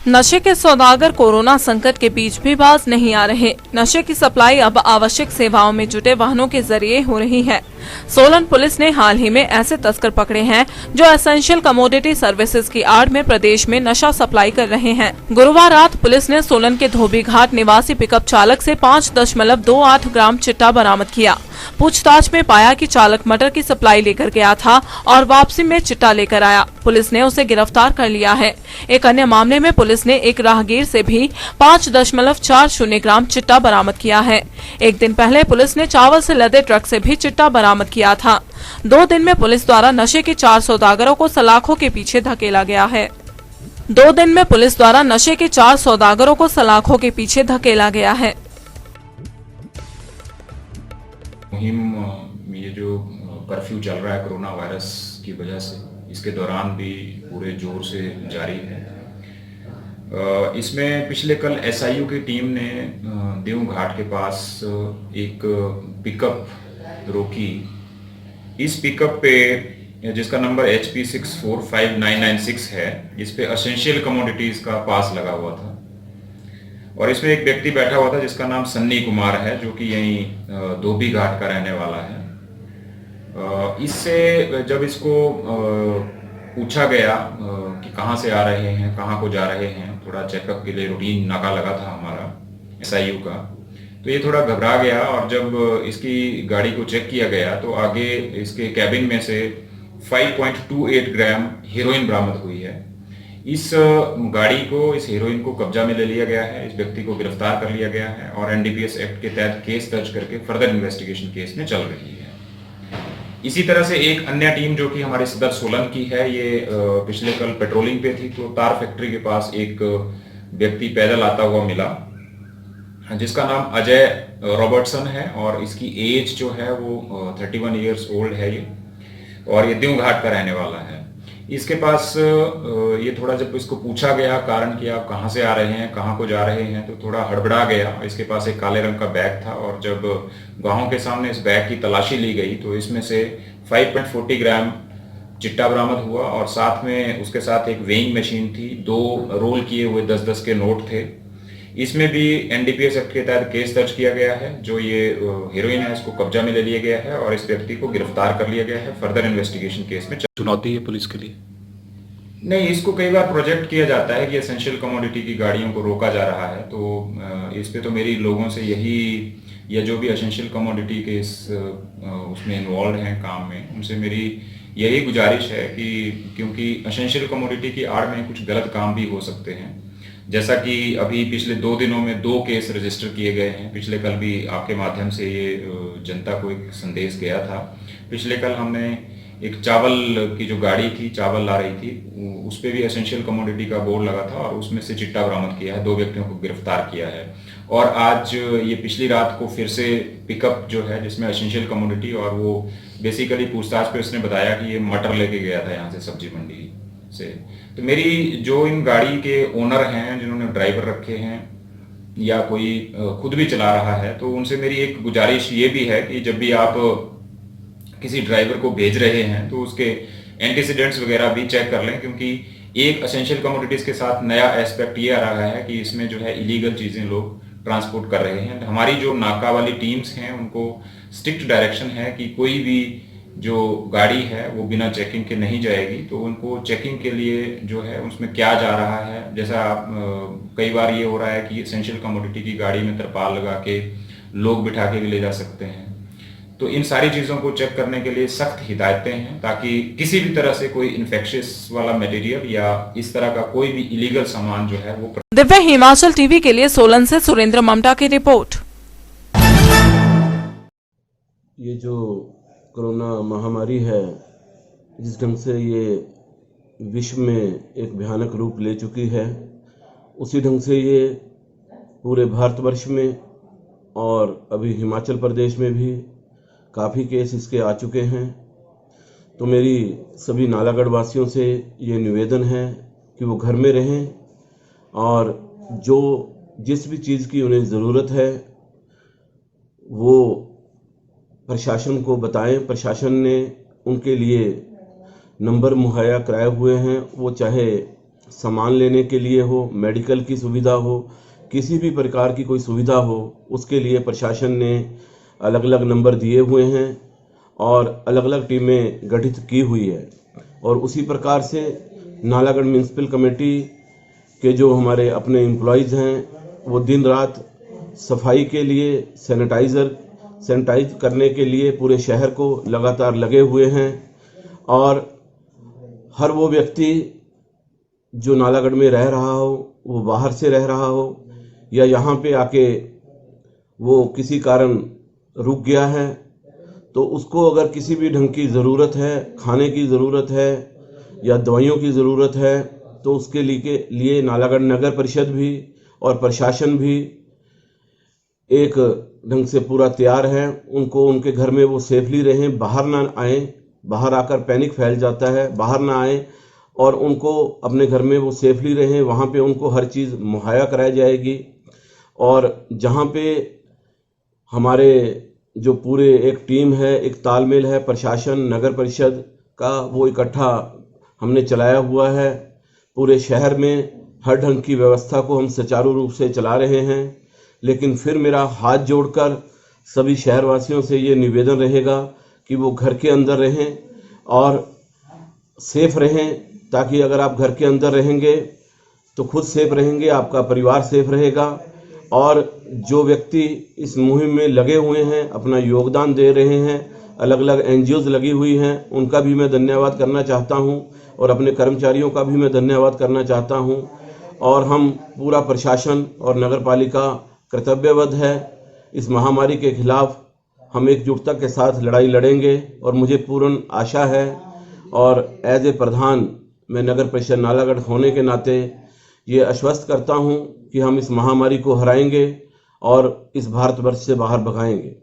नशे के सौदागर कोरोना संकट के बीच भी बाज नहीं आ रहे। नशे की सप्लाई अब आवश्यक सेवाओं में जुटे वाहनों के जरिए हो रही है। सोलन पुलिस ने हाल ही में ऐसे तस्कर पकड़े हैं जो एसेंशियल कमोडिटी सर्विसेज की आड़ में प्रदेश में नशा सप्लाई कर रहे हैं। गुरुवार रात पुलिस ने सोलन के धोबी घाट निवासी पिकअप चालक से 5.28 ग्राम चिट्टा बरामद किया। पूछताछ में पाया कि चालक मटर की सप्लाई लेकर गया था और वापसी में चिट्टा लेकर आया। पुलिस ने उसे गिरफ्तार कर लिया है। एक अन्य मामले में पुलिस ने एक राहगीर से भी 5.40 ग्राम चिट्टा बरामद किया है। एक दिन पहले पुलिस ने चावल से लदे ट्रक से भी चिट्टा बरामद किया था। 2 दिन में पुलिस द्वारा नशे के 4 सौदागरों को सलाखों के पीछे धकेला गया है। 2 दिन में पुलिस द्वारा नशे के 4 सौदागरों को सलाखों के पीछे धकेला गया है। मुहिम ये जो कर्फ्यू चल रहा है कोरोना वायरस की वजह से, इसके दौरान भी पूरे जोर से जारी है। इसमें पिछले कल एसआईयू की टीम ने देव घाट के पास एक पिकअप रोकी। इस पिकअप पे, जिसका नंबर HP 645996 है, इस पे एसेंशियल कमोडिटीज का पास लगा हुआ था और इसमें एक व्यक्ति बैठा हुआ था जिसका नाम सन्नी कुमार है, जो कि यहीं धोबी घाट का रहने वाला है। इससे जब इसको पूछा गया कि कहाँ से आ रहे हैं, कहाँ को जा रहे हैं, थोड़ा चेकअप के लिए रूटीन नाका लगा था हमारा एसआईयू का, तो ये थोड़ा घबरा गया और जब इसकी गाड़ी को चेक किया गया तो आगे इसके कैबिन में से 5.28 ग्राम हीरोइन बरामद हुई है। इस गाड़ी को, इस हीरोइन को कब्जा में ले लिया गया है। इस व्यक्ति को गिरफ्तार कर लिया गया है और एनडीपीएस एक्ट के तहत केस दर्ज करके फर्दर इन्वेस्टिगेशन केस में चल रही है। इसी तरह से एक अन्य टीम जो कि हमारे सदर सोलन की है, ये पिछले कल पेट्रोलिंग पे थी, तो तार फैक्ट्री के पास एक व्यक्ति पैदल आता हुआ मिला जिसका नाम अजय रॉबर्टसन है और इसकी एज जो है वो 31 ईयर्स ओल्ड है ये, और ये देव घाट का रहने वाला है। इसके पास ये थोड़ा जब इसको पूछा गया कारण कि आप कहाँ से आ रहे हैं, कहाँ को जा रहे हैं, तो थोड़ा हड़बड़ा गया। इसके पास एक काले रंग का बैग था और जब गाहों के सामने इस बैग की तलाशी ली गई तो इसमें से 5.40 ग्राम चिट्टा बरामद हुआ और साथ में उसके साथ एक वेइंग मशीन थी, 2 रोल किए हुए 10-10 के नोट थे। इसमें भी एनडीपीएस एक्ट के तहत केस दर्ज किया गया है। जो ये हीरोइन है इसको कब्जा में ले लिया गया है और इस व्यक्ति को गिरफ्तार कर लिया गया है। फर्दर इन्वेस्टिगेशन केस में चुनौती है पुलिस के लिए? नहीं, इसको कई बार प्रोजेक्ट किया जाता है कि एसेंशियल कमोडिटी की गाड़ियों को रोका जा रहा है, तो इस पे तो मेरी लोगों से यही, या जो भी एसेंशियल कमोडिटी के उसमें इन्वॉल्व हैं काम में, उनसे मेरी यही गुजारिश है कि क्योंकि एसेंशियल कमोडिटी की आड़ में कुछ गलत काम भी हो सकते हैं। जैसा कि अभी पिछले 2 दिनों में 2 केस रजिस्टर किए गए हैं। पिछले कल भी आपके माध्यम से ये जनता को एक संदेश गया था। पिछले कल हमने एक चावल की जो गाड़ी थी, चावल ला रही थी, उस पर भी एसेंशियल कमोडिटी का बोर्ड लगा था और उसमें से चिट्टा बरामद किया है। 2 व्यक्तियों को गिरफ्तार किया है और आज ये पिछली रात को फिर से पिकअप जो है जिसमें एसेंशियल कमोडिटी, और वो बेसिकली पूछताछ पे उसने बताया कि ये मटर लेके गया था यहाँ से सब्जी मंडी से। तो मेरी जो इन गाड़ी के ओनर हैं, जिन्होंने ड्राइवर रखे हैं या कोई खुद भी चला रहा है, तो उनसे मेरी एक गुजारिश ये भी है कि जब भी आप किसी ड्राइवर को भेज रहे हैं तो उसके एंटीसीडेंट्स वगैरह भी चेक कर लें, क्योंकि एक एसेंशियल कमोडिटीज के साथ नया एस्पेक्ट ये आ रहा है कि इसमें जो है इलीगल चीजें लोग ट्रांसपोर्ट कर रहे हैं। हमारी जो नाका वाली टीम्स हैं उनको स्ट्रिक्ट डायरेक्शन है कि कोई भी जो गाड़ी है वो बिना चेकिंग के नहीं जाएगी, तो उनको चेकिंग के लिए जो है उसमें क्या जा रहा है, जैसा कई बार ये हो रहा है कि एसेंशियल कमोडिटी की गाड़ी में तरपाल लगा के लोग बिठा के भी ले जा सकते हैं। तो इन सारी चीजों को चेक करने के लिए सख्त हिदायतें हैं ताकि किसी भी तरह से कोई इन्फेक्शियस वाला मटेरियल या इस तरह का कोई भी इलीगल सामान जो है वो। दिव्य हिमाचल टीवी के लिए सोलन से सुरेंद्र ममता की रिपोर्ट। ये जो कोरोना महामारी है, जिस ढंग से ये विश्व में एक भयानक रूप ले चुकी है, उसी ढंग से ये पूरे भारतवर्ष में और अभी हिमाचल प्रदेश में भी काफ़ी केस इसके आ चुके हैं। तो मेरी सभी नालागढ़ वासियों से ये निवेदन है कि वो घर में रहें और जो जिस भी चीज़ की उन्हें ज़रूरत है वो प्रशासन को बताएं। प्रशासन ने उनके लिए नंबर मुहैया कराए हुए हैं, वो चाहे सामान लेने के लिए हो, मेडिकल की सुविधा हो, किसी भी प्रकार की कोई सुविधा हो, उसके लिए प्रशासन ने अलग अलग नंबर दिए हुए हैं और अलग अलग टीमें गठित की हुई है। और उसी प्रकार से नालागढ़ म्यूनसिपल कमेटी के जो हमारे अपने एम्प्लॉयज़ हैं वो दिन रात सफाई के लिए सैनिटाइज करने के लिए पूरे शहर को लगातार लगे हुए हैं। और हर वो व्यक्ति जो नालागढ़ में रह रहा हो, वो बाहर से रह रहा हो या यहाँ पे आके वो किसी कारण रुक गया है, तो उसको अगर किसी भी ढंग की ज़रूरत है, खाने की ज़रूरत है या दवाइयों की ज़रूरत है, तो उसके लिए नालागढ़ नगर परिषद भी और प्रशासन भी एक ढंग से पूरा तैयार है। उनको उनके घर में वो सेफली रहें, बाहर ना आएँ, बाहर आकर पैनिक फैल जाता है, बाहर ना आएँ और उनको अपने घर में वो सेफली रहें। वहाँ पे उनको हर चीज़ मुहैया कराई जाएगी। और जहाँ पे हमारे जो पूरे एक टीम है, एक तालमेल है प्रशासन नगर परिषद का, वो इकट्ठा हमने चलाया हुआ है। पूरे शहर में हर ढंग की व्यवस्था को हम सुचारू रूप से चला रहे हैं। लेकिन फिर मेरा हाथ जोड़कर सभी शहरवासियों से ये निवेदन रहेगा कि वो घर के अंदर रहें और सेफ रहें, ताकि अगर आप घर के अंदर रहेंगे तो खुद सेफ रहेंगे, आपका परिवार सेफ रहेगा। और जो व्यक्ति इस मुहिम में लगे हुए हैं, अपना योगदान दे रहे हैं, अलग अलग एनजीओज लगी हुई हैं, उनका भी मैं धन्यवाद करना चाहता हूं और अपने कर्मचारियों का भी मैं धन्यवाद करना चाहता हूं। और हम पूरा प्रशासन और नगर पालिका कर्तव्यबद्ध है। इस महामारी के खिलाफ हम एकजुटता के साथ लड़ाई लड़ेंगे और मुझे पूर्ण आशा है और एज ए प्रधान मैं नगर परिषद नालागढ़ होने के नाते ये आश्वस्त करता हूं कि हम इस महामारी को हराएंगे और इस भारतवर्ष से बाहर भगाएंगे।